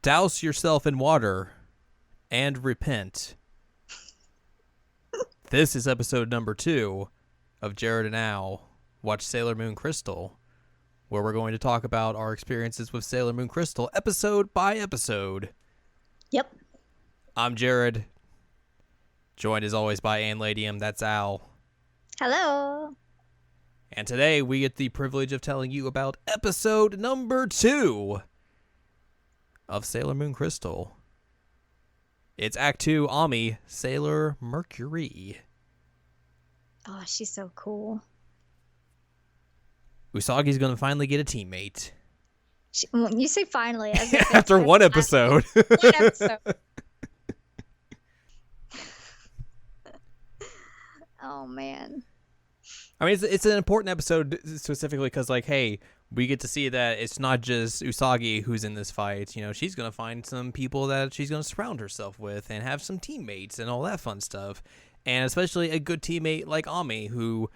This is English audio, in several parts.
Douse yourself in water and repent. This is episode number 2 of Jared and Al Watch Sailor Moon Crystal, where we're going to talk about our experiences with Sailor Moon Crystal episode by episode. Yep. I'm Jared, joined as always by Anne Ladyem. That's Al. Hello. And today we get the privilege of telling you about episode number 2 of Sailor Moon Crystal. It's Act 2, Ami, Sailor Mercury. Oh, she's so cool. Usagi's going to finally get a teammate. You say finally. As if After one episode. One episode. Oh, man. I mean, it's an important episode specifically because, like, hey, we get to see that it's not just Usagi who's in this fight. You know, she's going to find some people that she's going to surround herself with and have some teammates and all that fun stuff. And especially a good teammate like Ami, who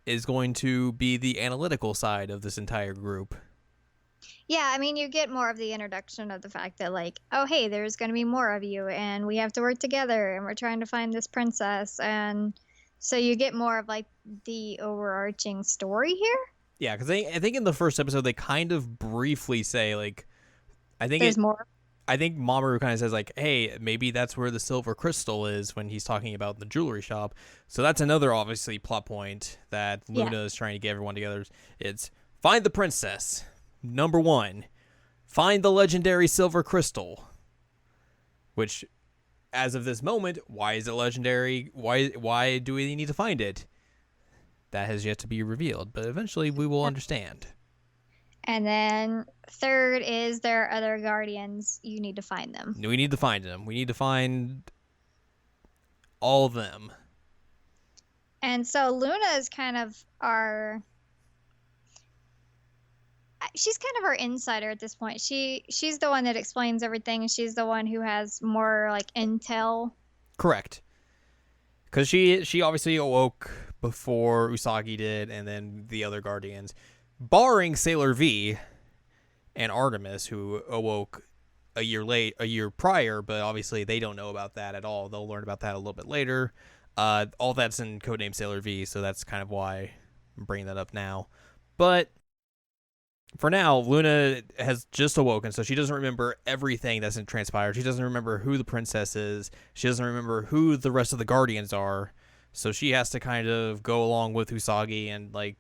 is going to be the analytical side of this entire group. Yeah, I mean, you get more of the introduction of the fact that, like, oh, hey, there's going to be more of you, and we have to work together, and we're trying to find this princess, and so you get more of, like, the overarching story here. Yeah, because I think in the first episode, they kind of briefly say, like, There's more. I think Mamoru kind of says, like, hey, maybe that's where the silver crystal is when he's talking about the jewelry shop. So that's another, obviously, plot point that Luna is trying to get everyone together. It's find the princess. Number 1, find the legendary silver crystal. Which, as of this moment, why is it legendary? Why do we need to find it? That has yet to be revealed, but eventually we will understand. And then third is there are other guardians. You need to find them. We need to find them. We need to find all of them. And so Luna is kind of she's kind of our insider at this point. She's the one that explains everything. She's the one who has more like intel. Correct. Because she obviously awoke before Usagi did, and then the other guardians, barring Sailor V and Artemis, who awoke a year prior, but obviously they don't know about that at all. They'll learn about that a little bit later. All that's in codename Sailor V, so that's kind of why I'm bringing that up now. But for now, Luna has just awoken, so she doesn't remember everything that's transpired. She doesn't remember who the princess is. She doesn't remember who the rest of the guardians are. So she has to kind of go along with Usagi and, like,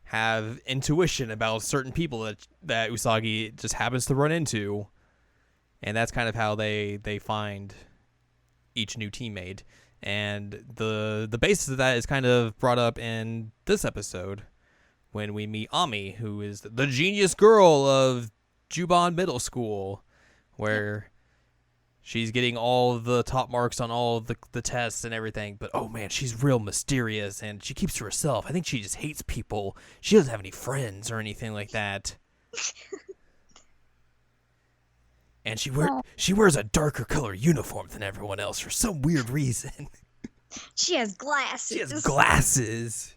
have intuition about certain people that Usagi just happens to run into. And that's kind of how they find each new teammate. And the basis of that is kind of brought up in this episode, when we meet Ami, who is the genius girl of Juban Middle School, where she's getting all the top marks on all the tests and everything. But, oh, man, she's real mysterious, and she keeps to herself. I think she just hates people. She doesn't have any friends or anything like that. And she wears a darker color uniform than everyone else for some weird reason. She has glasses. She has glasses.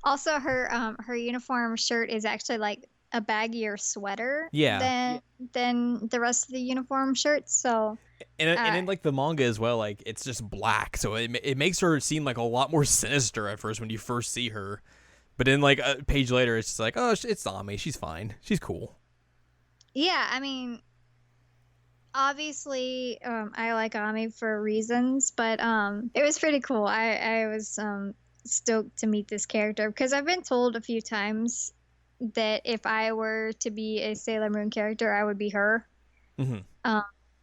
Also, her uniform shirt is actually like a baggier sweater than the rest of the uniform shirts. So and in like the manga as well, like it's just black, so it makes her seem like a lot more sinister at first when you first see her. But then like a page later, it's just like, oh, it's Ami, she's fine, she's cool. Yeah, I mean, obviously, I like Ami for reasons, but it was pretty cool. I was stoked to meet this character because I've been told a few times that if I were to be a Sailor Moon character, I would be her. Mm-hmm.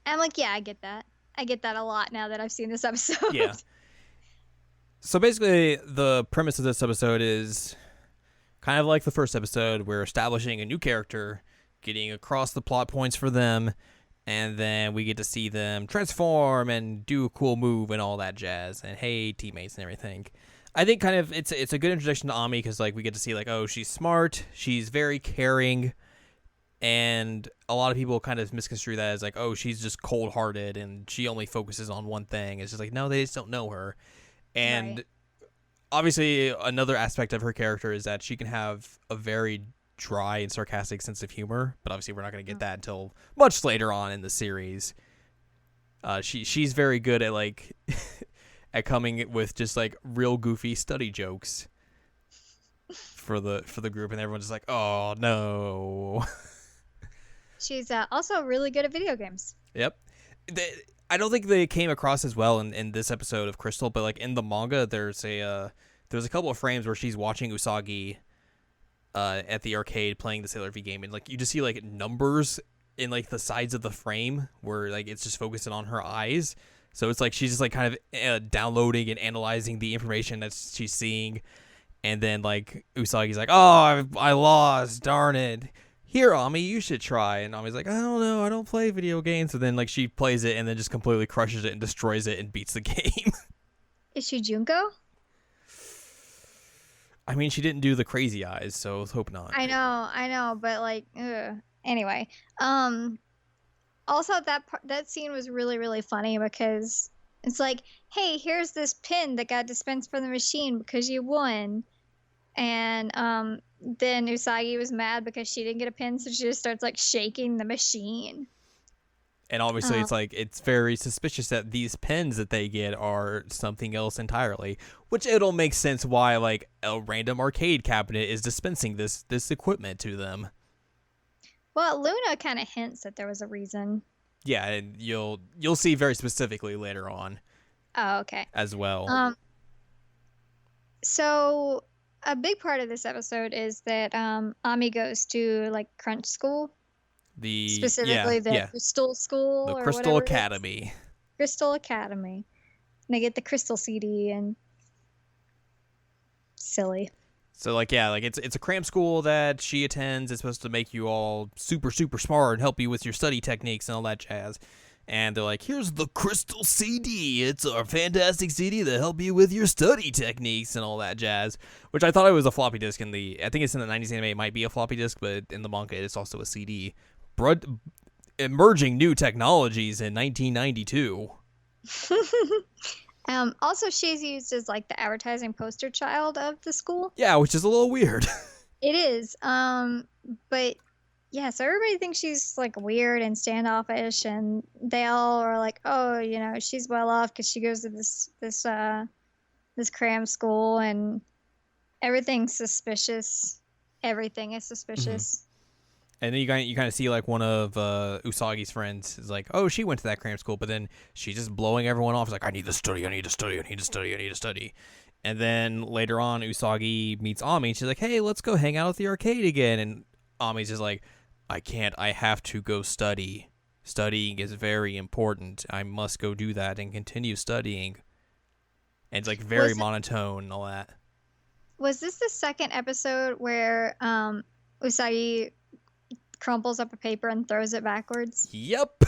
I'm like, yeah, I get that. I get that a lot now that I've seen this episode. Yeah. So basically, the premise of this episode is kind of like the first episode. We're establishing a new character, getting across the plot points for them, and then we get to see them transform and do a cool move and all that jazz. And hey, teammates and everything. I think kind of it's a good introduction to Ami because like we get to see like, oh, she's smart, she's very caring, and a lot of people kind of misconstrue that as like, oh, she's just cold-hearted and she only focuses on one thing. It's just like, no, they just don't know her. And obviously another aspect of her character is that she can have a very dry and sarcastic sense of humor, but obviously we're not going to get that until much later on in the series. She's very good at like at coming with just like real goofy study jokes for the group, and everyone's just like, oh no. She's also really good at video games. Yep. I don't think they came across as well in this episode of Crystal, but like in the manga, there's a couple of frames where she's watching Usagi at the arcade playing the Sailor V game, and like you just see like numbers in like the sides of the frame where like it's just focusing on her eyes. So it's like she's just like kind of downloading and analyzing the information that she's seeing, and then like Usagi's like, "Oh, I lost, darn it. Here, Ami, you should try." And Ami's like, "I don't know, I don't play video games." So then like she plays it and then just completely crushes it and destroys it and beats the game. Is she Junko? I mean, she didn't do the crazy eyes, so let's hope not. I know, but like, ugh. Anyway, also that scene was really, really funny because it's like, hey, here's this pin that got dispensed from the machine because you won, and then Usagi was mad because she didn't get a pin, so she just starts like shaking the machine. And obviously, it's like it's very suspicious that these pens that they get are something else entirely, which it'll make sense why like a random arcade cabinet is dispensing this equipment to them. Well, Luna kind of hints that there was a reason. Yeah, and you'll see very specifically later on. Oh, okay. As well. So a big part of this episode is that Ami goes to like Crunch School. Specifically the Crystal School, the or Crystal Academy. Crystal Academy. And they get the Crystal CD and silly. So like it's a cram school that she attends. It's supposed to make you all super super smart and help you with your study techniques and all that jazz. And they're like, here's the Crystal CD. It's a fantastic CD that help you with your study techniques and all that jazz. Which I thought it was a floppy disk I think it's in the 90s anime. It might be a floppy disk, but in the manga it's also a CD. Emerging new technologies in 1992. Also, she's used as like the advertising poster child of the school. Yeah, which is a little weird. It is. But yeah, so everybody thinks she's like weird and standoffish, and they all are like, oh, you know, she's well off because she goes to this cram school, and everything's suspicious. Everything is suspicious. Mm-hmm. And then you kind of see like one of Usagi's friends is like, oh, she went to that cram school, but then she's just blowing everyone off. It's like, I need to study. And then later on, Usagi meets Ami, and she's like, hey, let's go hang out at the arcade again. And Ami's just like, I can't. I have to go study. Studying is very important. I must go do that and continue studying. And it's like very monotone and all that. Was this the second episode where Usagi crumples up a paper and throws it backwards? Yep.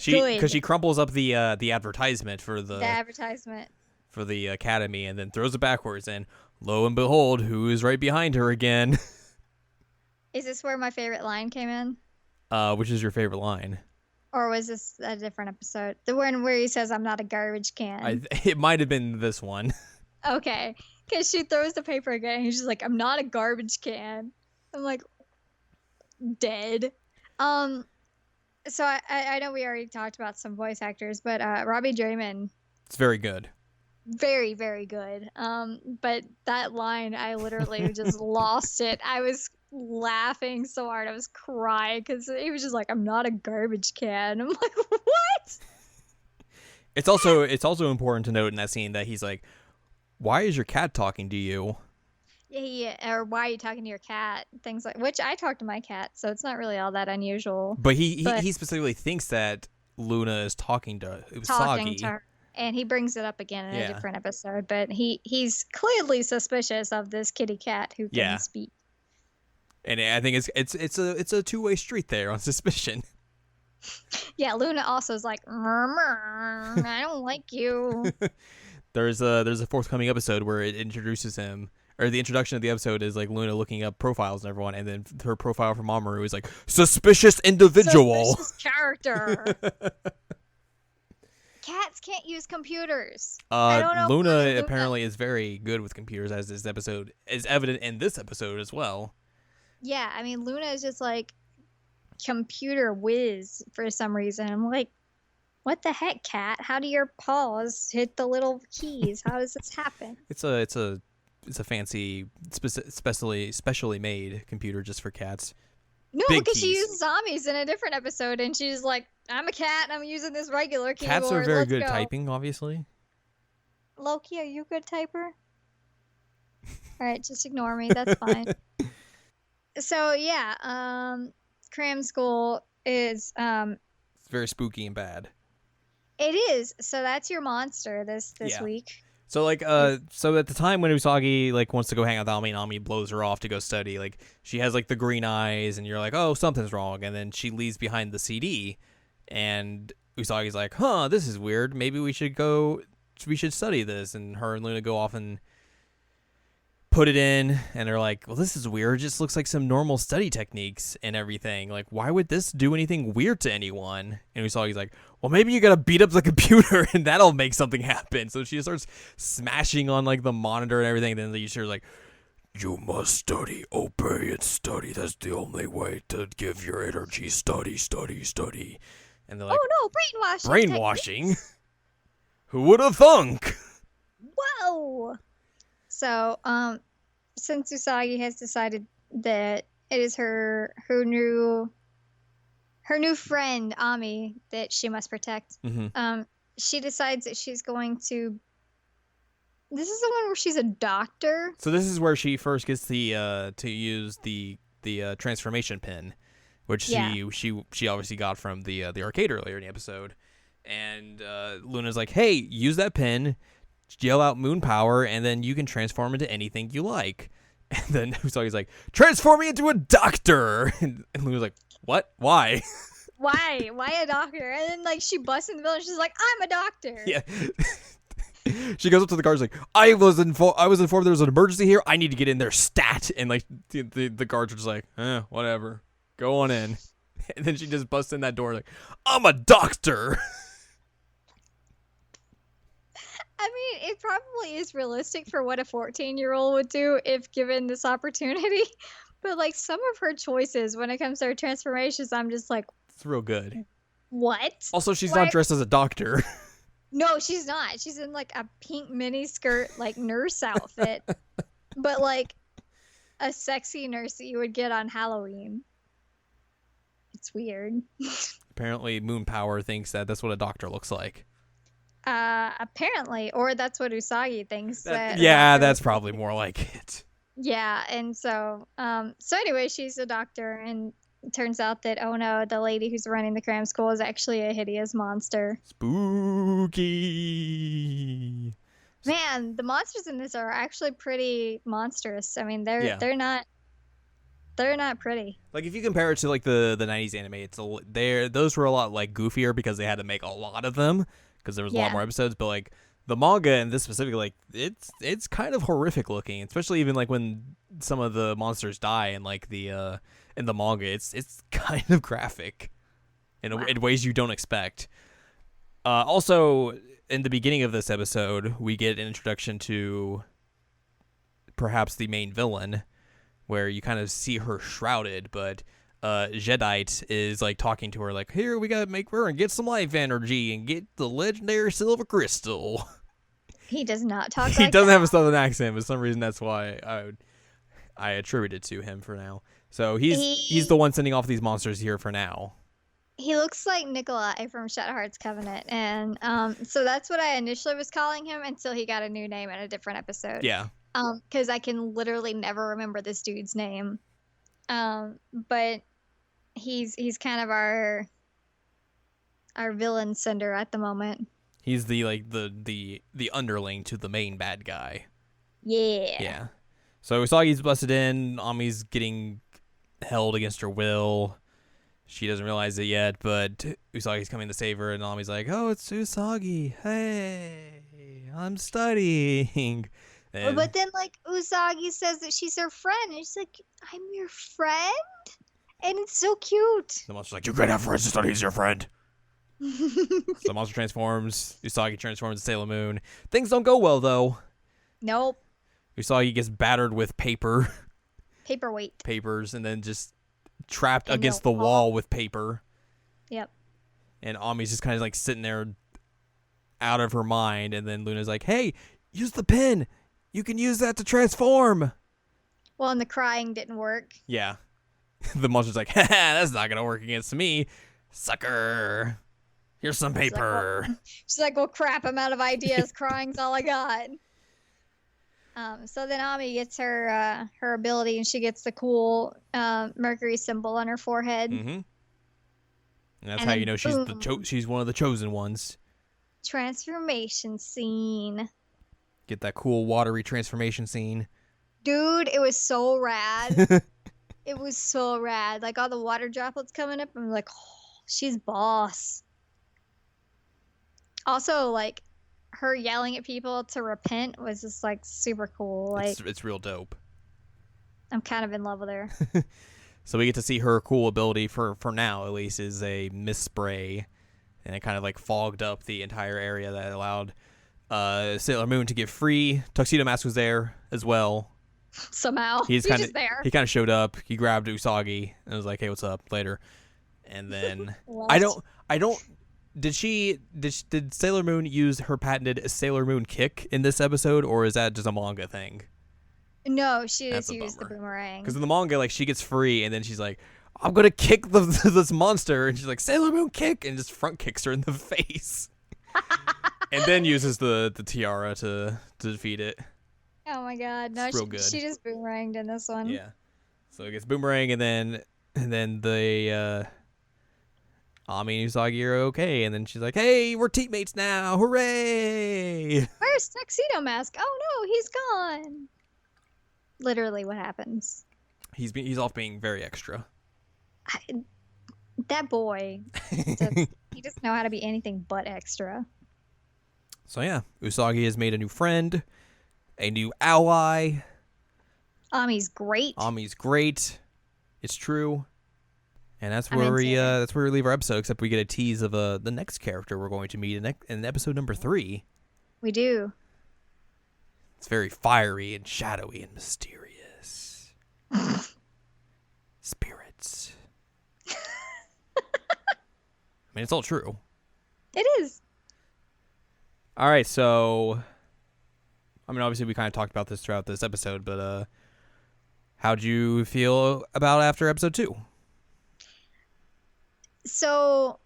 Because she crumples up the advertisement for the academy and then throws it backwards, and lo and behold, who is right behind her again? Is this where my favorite line came in? Which is your favorite line? Or was this a different episode? The one where he says, I'm not a garbage can. It might have been this one. Okay. Because she throws the paper again, and he's just like, I'm not a garbage can. I'm like, dead. So I know we already talked about some voice actors, but Robbie Draymond. It's very good. Very, very good. But that line, I literally just lost it. I was laughing so hard, I was crying because he was just like, I'm not a garbage can. I'm like, what? It's also important to note in that scene that he's like, why is your cat talking to you? Yeah, or why are you talking to your cat? Things like, which I talk to my cat, so it's not really all that unusual. But he specifically thinks that Luna is talking to Usagi. Her, and he brings it up again in a different episode. But he's clearly suspicious of this kitty cat who can speak. And I think it's a two-way street there on suspicion. Yeah, Luna also is like, I don't like you. There's a forthcoming episode where it introduces him. Or the introduction of the episode is like Luna looking up profiles and everyone, and then her profile for Mamoru is like suspicious individual. Suspicious character. Cats can't use computers. I don't know. Luna apparently is very good with computers, as this episode is evident in this episode as well. Yeah, I mean, Luna is just like computer whiz for some reason. I'm like, what the heck, cat? How do your paws hit the little keys? How does this happen? It's a fancy, specially made computer just for cats. No, Big because she keys. uses zombies in a different episode, and she's like, I'm a cat, and I'm using this regular Cats are keyboard. very Let's good at go. typing, obviously. Loki, are you a good typer? All right, just ignore me. That's fine. So yeah, cram school is It's very spooky and bad. it is. So that's your monster this Yeah. week. So like so at the time when Usagi like wants to go hang out with Ami and Ami blows her off to go study, like she has like the green eyes and you're like, "Oh, something's wrong." And then she leaves behind the CD and Usagi's like, "Huh, this is weird. Maybe we should study this." And her and Luna go off and put it in and they're like, "Well, this is weird. It just looks like some normal study techniques and everything. Like, why would this do anything weird to anyone?" And Usagi's like, "Well, maybe you gotta beat up the computer and that'll make something happen." So she starts smashing on like the monitor and everything. Then the teacher's like, "You must study, obey and study. That's the only way to give your energy. Study, study, study." And they're like, Oh no, brainwashing. "Brainwashing? Who would have thunk?" Whoa. So, since Usagi has decided that it is her new friend Ami that she must protect, Mm-hmm. she decides that she's going to. This is the one where she's a doctor. So this is where she first gets the to use the transformation pin, which Yeah. she obviously got from the arcade earlier in the episode. And Luna's like, "Hey, use that pin, yell out moon power, and then you can transform into anything you like." And then Usagi's like, "Transform me into a doctor!" And Luna's like, "What? Why?" Why? Why a doctor? And then like she busts in the building. She's like, "I'm a doctor." Yeah. She goes up to the guards like, I was informed there was an emergency here. I need to get in there stat." And like the guards are just like, whatever. Go on in. And then she just busts in that door like, "I'm a doctor." I mean, it probably is realistic for what a 14-year-old would do if given this opportunity. But like some of her choices when it comes to her transformations, I'm just like, It's real good. what? Also, she's Why- not dressed as a doctor. No, she's not. She's in like a pink mini skirt, like nurse outfit, but like a sexy nurse that you would get on Halloween. It's weird. Apparently, Moon Power thinks that that's what a doctor looks like. Apparently, or that's what Usagi thinks. That a Yeah, doctor that's looks probably like. more like it. Yeah, and so anyway, she's a doctor, and it turns out that oh no, the lady who's running the cram school is actually a hideous monster. Spooky. Man, the monsters in this are actually pretty monstrous. I mean, Yeah. they're not pretty. Like if you compare it to like the 90s anime, those were a lot like goofier because they had to make a lot of them because there was a lot Yeah. more episodes. But like the manga and this specifically, like it's kind of horrific looking, especially even like when some of the monsters die and like the in the manga, it's kind of graphic in ways you don't expect. Also, in the beginning of this episode, we get an introduction to perhaps the main villain, where you kind of see her shrouded, but Jedite is like talking to her like, "Here, we gotta make her and get some life energy and get the legendary silver crystal." He does not talk He like doesn't that. have a southern accent, but for some reason that's why I attribute it to him for now. So he's the one sending off these monsters here for now. He looks like Nikolai from Shadowheart's Covenant, and so that's what I initially was calling him until he got a new name in a different episode. Yeah. Because I can literally never remember this dude's name. But he's kind of our villain sender at the moment. He's the underling to the main bad guy. Yeah. Yeah. So Usagi's busted in. Ami's getting held against her will. She doesn't realize it yet, but Usagi's coming to save her, and Ami's like, "Oh, it's Usagi. Hey, I'm studying." And But then, like, Usagi says that she's her friend, and she's like, "I'm your friend?" And it's so cute. the monster's like, "You can't have friends to study as your friend." So the monster transforms. Usagi transforms into Sailor Moon. Things don't go well, though. Nope. Usagi gets battered with paper. Paperweight. papers, and then just trapped In the against the wall. wall with paper. Yep. And Ami's just kind of like sitting there out of her mind, and then Luna's like, hey, use the pen. You can use that to transform. Well, and the crying didn't work. Yeah. The monster's like, haha, that's not going to work against me. Sucker. Here's some paper. She's like, well, crap, I'm out of ideas. Crying's all I got. So then Ami gets her ability, and she gets the cool Mercury symbol on her forehead. Mm-hmm. And that's And how then you know she's one of the chosen ones. Transformation scene. Get that cool watery transformation scene. Dude, it was so rad. It was so rad. Like all the water droplets coming up. I'm like, oh, she's boss. Also, like her yelling at people to repent was just like super cool. Like It's real dope. I'm kind of in love with her. So we get to see her cool ability for now, at least, is a mist spray, and it kind of like fogged up the entire area that allowed Sailor Moon to get free. Tuxedo Mask was there as well. Somehow He's just there. He kind of showed up. He grabbed Usagi and was like, "Hey, what's up?" Later, and then Left. I don't. Did Sailor Moon use her patented Sailor Moon kick in this episode, or is that just a manga thing? No, she That's just a used the bummer. boomerang. Because in the manga, like, she gets free, and then she's like, I'm gonna kick this monster, and she's like, Sailor Moon kick, and just front kicks her in the face. And then uses the tiara to defeat it. Oh my god, no, It's real good. she just boomeranged in this one. Yeah. So it gets boomerang, and then the Ami and Usagi are okay, and then she's like, hey, we're teammates now, hooray! Where's Tuxedo Mask? Oh no, he's gone. Literally what happens. He's off being very extra. That boy, he doesn't know how to be anything but extra. So yeah, Usagi has made a new friend, a new ally. Ami's great. Ami's great. It's true. And that's I'm where into we leave our episode, except we get a tease of the next character we're going to meet in episode number 3. We do. It's very fiery and shadowy and mysterious. Spirits. I mean, it's all true. It is. All right, so I mean, obviously we kind of talked about this throughout this episode, but how'd you feel about after episode 2? So,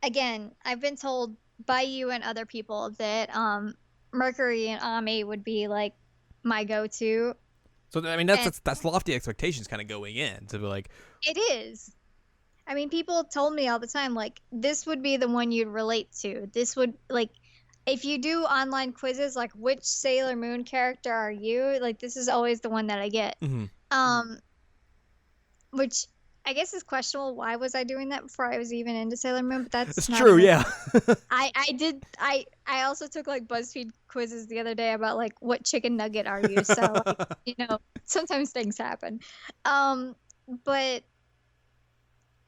again, I've been told by you and other people that Mercury and Ami would be like my go-to. So I mean, that's lofty expectations kind of going in to be like. It is. I mean, people told me all the time, like, this would be the one you'd relate to. This would, like, if you do online quizzes, like, which Sailor Moon character are you? Like, this is always the one that I get. Mm-hmm. Which I guess is questionable. Why was I doing that before I was even into Sailor Moon? But that's It's not true, even- yeah. I also took like BuzzFeed quizzes the other day about like what chicken nugget are you? So like, you know, sometimes things happen. But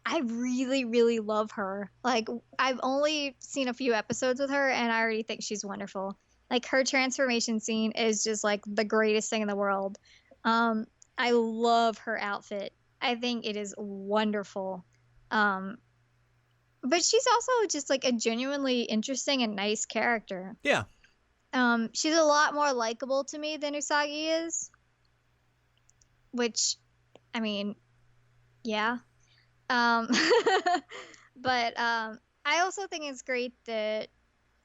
I really, really love her. Like I've only seen a few episodes with her and I already think she's wonderful. Like her transformation scene is just like the greatest thing in the world. I love her outfit. I think it is wonderful. But she's also just like a genuinely interesting and nice character. Yeah. She's a lot more likable to me than Usagi is. Which, I mean, yeah. But I also think it's great that,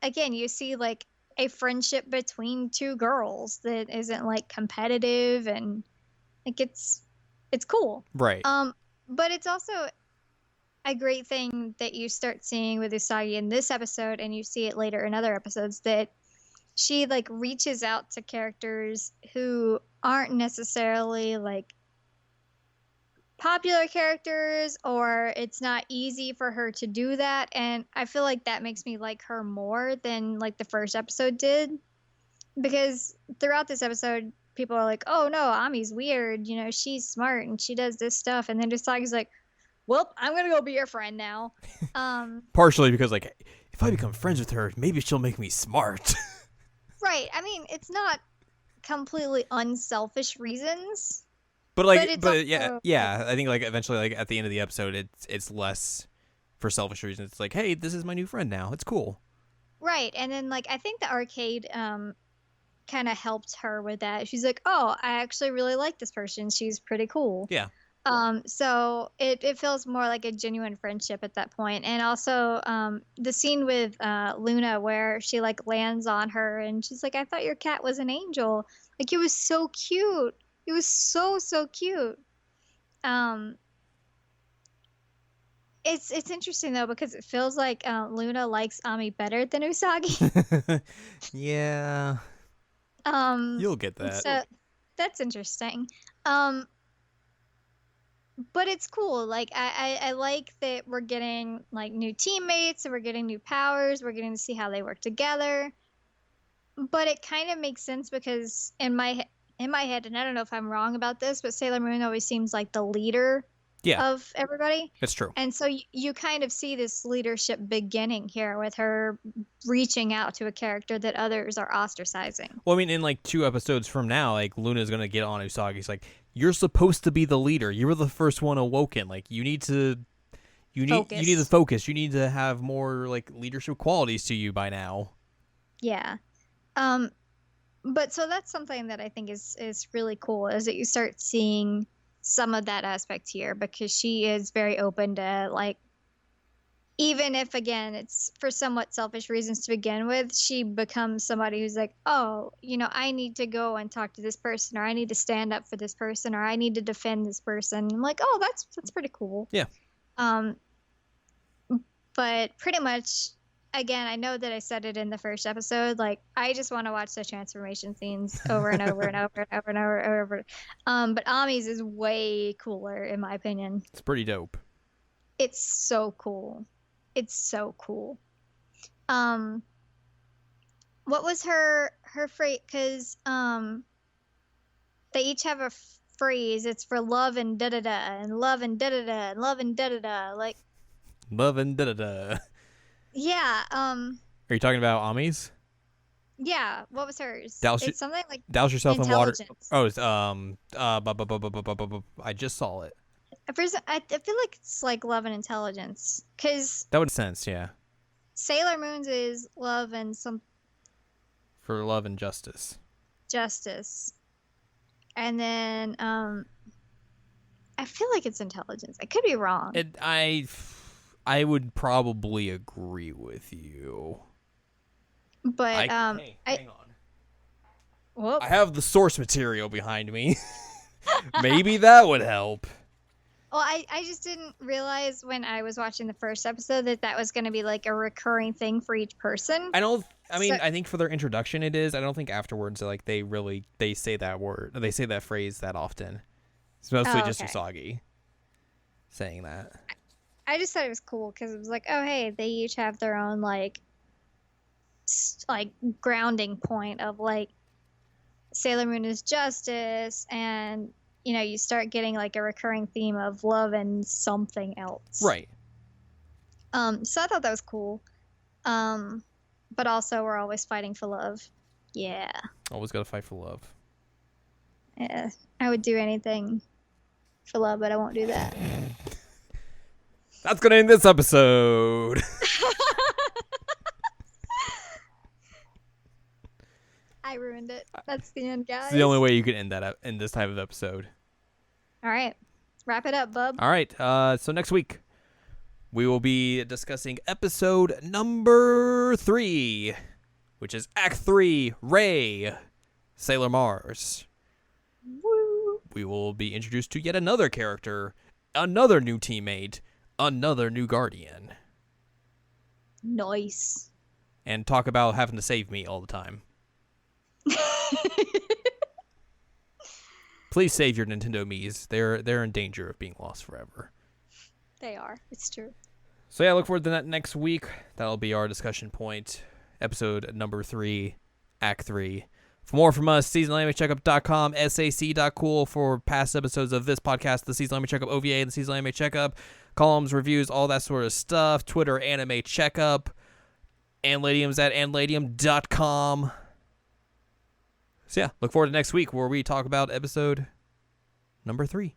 again, you see like a friendship between two girls that isn't like competitive and like it's cool. Right. But it's also a great thing that you start seeing with Usagi in this episode, and you see it later in other episodes, that she like reaches out to characters who aren't necessarily like popular characters, or it's not easy for her to do that. And I feel like that makes me like her more than like the first episode did, because throughout this episode people are like, oh no, Ami's weird, you know, she's smart and she does this stuff, and then Usagi's like, well, I'm gonna go be your friend now. Partially because like if I become friends with her, maybe she'll make me smart. Right. I mean, it's not completely unselfish reasons, But But like, it's but yeah, also like, yeah. I think like eventually, like at the end of the episode, it's less for selfish reasons. It's like, hey, this is my new friend now. It's cool. right. And then like I think the arcade kind of helped her with that. She's like, "Oh, I actually really like this person. She's pretty cool." Yeah. So it feels more like a genuine friendship at that point. And also the scene with Luna where she like lands on her and she's like, "I thought your cat was an angel." Like it was so cute. It was so cute. Um it's interesting though because it feels like Luna likes Ami better than Usagi. Yeah. Um You'll get that. so that's interesting. Um but it's cool. Like I like that we're getting like new teammates and we're getting new powers. We're getting to see how they work together. But it kind of makes sense because in my head, and I don't know if I'm wrong about this, but Sailor Moon always seems like the leader Yeah, of everybody. it's true. And so you kind of see this leadership beginning here with her reaching out to a character that others are ostracizing. Well, I mean, in like 2 episodes from now, like Luna's gonna get on Usagi. It's like, you're supposed to be the leader. You were the first one awoken. Like you need to you need to Focus. focus. You need to have more like leadership qualities to you by now. Yeah. Um, but so that's something that I think is really cool is that you start seeing some of that aspect here because she is very open to like even if again it's for somewhat selfish reasons to begin with, she becomes somebody who's like, "Oh, I need to go and talk to this person or I need to stand up for this person or I need to defend this person." I'm like, "Oh, that's pretty cool." Yeah. Um but pretty much again, I know that I said it in the first episode, like I just want to watch the transformation scenes over and over and over and over and over and over. But Ami's is way cooler in my opinion. It's pretty dope. It's so cool. It's so cool. Um what was her phrase cuz they each have a phrase. It's for love and da da da and love and da da da and love and da da da like Love and da da da. yeah, Are you talking about Ami's? yeah, what was hers? Douse, It's something like douse yourself in water. intelligence. Oh, it's I just saw it. At first, I feel like it's like love and intelligence, because That would make sense, yeah. Sailor Moon's is love and some For love and justice. justice, and then I feel like it's intelligence. I could be wrong. I would probably agree with you. But Hey, I hang on. whoop. I have the source material behind me. Maybe that would help. Well, I just didn't realize when I was watching the first episode that that was going to be like a recurring thing for each person. I think for their introduction it is. I don't think afterwards like they say that word. They say that phrase that often. It's mostly just Okay. Usagi saying that. I just thought it was cool because it was like, oh hey, they each have their own like grounding point of like Sailor Moon is justice, and you start getting like a recurring theme of love and something else. Right. So I thought that was cool. But also we're always fighting for love. Yeah. Always gotta fight for love. Yeah. I would do anything for love, but I won't do that. That's gonna end this episode. I ruined it. That's the end, guys. It's the only way you could end that in this type of episode. All right. Wrap it up, bub. All right. So next week we will be discussing episode number 3, which is Act 3, Ray, Sailor Mars. Woo. We will be introduced to yet another character, another new teammate, another new guardian, Nice. and talk about having to save me all the time. Please save your Nintendo Miis. They're in danger of being lost forever. They are. It's true. So yeah, look forward to that next week. That'll be our discussion point. Episode number 3, Act 3. For more from us, seasonalanimecheckup.com, sac.cool for past episodes of this podcast, the Season Anime Checkup OVA and the Season Anime Checkup, columns, reviews, all that sort of stuff. Twitter, Anime Checkup. Anne Ladyem's at anneladyem.com. So yeah, look forward to next week where we talk about episode number 3.